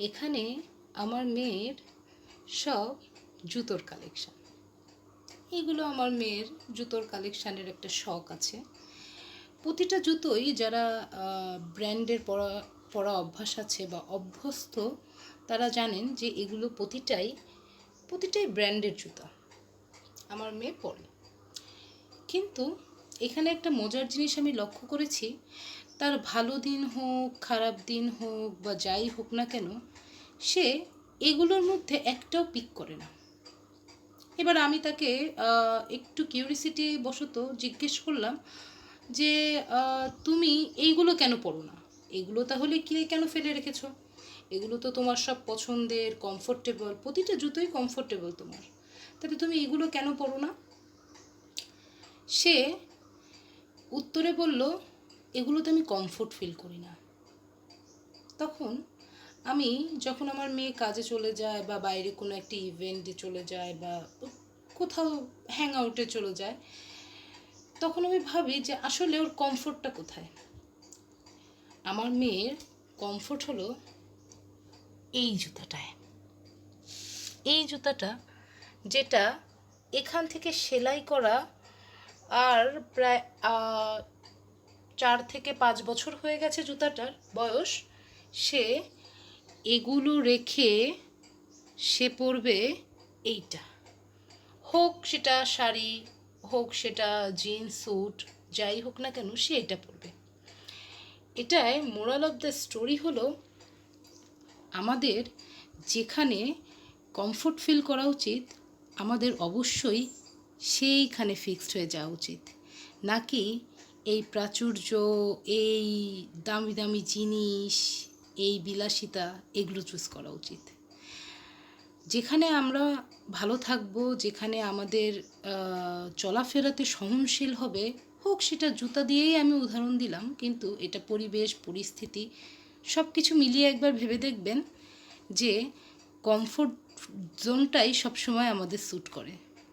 এখানে আমার মেয়ের সব জুতোর কালেকশান। এগুলো আমার মেয়ের জুতোর কালেকশানের একটা শখ আছে। প্রতিটা জুতোই যারা ব্র্যান্ডের পরা অভ্যাস আছে বা অভ্যস্ত, তারা জানেন যে এগুলো প্রতিটাই ব্র্যান্ডের জুতো আমার মেয়ে পরে। কিন্তু এখানে একটা মজার জিনিস আমি লক্ষ্য করেছি, তার ভালো দিন হোক, খারাপ দিন হোক বা যাই হোক না কেন, সে এগুলোর মধ্যে একটাও পিক করে না। এবার আমি তাকে একটু কিউরিসিটি বশত জিজ্ঞেস করলাম যে তুমি এইগুলো কেন পড়ো না? এগুলো তাহলে কিনে কেন ফেলে রেখেছো? এগুলো তো তোমার সব পছন্দের, কমফোর্টেবল, প্রতিটা জুতোই কমফোর্টেবল তোমার, তাহলে তুমি এগুলো কেন পড়ো না? সে উত্তরে বলল, এগুলোতে আমি কমফোর্ট ফিল করি না। তখন আমি যখন আমার মেয়ে কাজে চলে যায় বা বাইরে কোনো একটা ইভেন্টে চলে যায় বা কোথাও হ্যাং আউটে চলে যায়, তখন আমি ভাবি যে আসলে ওর কমফোর্টটা কোথায়। আমার মেয়ের কমফোর্ট হলো এই জুতাটায়। এই জুতাটা, যেটা এখান থেকে সেলাই করা, আর প্রায় 4 থেকে 5 বছর হয়ে গেছে জুতাটার বয়স। সে এগুলো রেখে সে পরবে এইটা, হোক সেটা শাড়ি, হোক সেটা জিন্স স্যুট, যাই হোক না কেন সে এটা পরবে। এটাই মোরাল অফ দ্য স্টোরি হলো, আমাদের যেখানে কমফোর্ট ফিল করা উচিত, আমাদের অবশ্যই সেইখানে ফিক্সড হয়ে যাওয়া উচিত, নাকি এই প্রাচুর্য, এই দামি দামি জিনিস, এই বিলাসিতা, এগুলো চুজ করা উচিত। যেখানে আমরা ভালো থাকবো, যেখানে আমাদের চলাফেরাতে সহনশীল হবে, হোক সেটা জুতা দিয়েই আমি উদাহরণ দিলাম, কিন্তু এটা পরিবেশ, পরিস্থিতি সব কিছু মিলিয়ে একবার ভেবে দেখবেন যে কমফোর্ট জোনটাই সবসময় আমাদের স্যুট করে।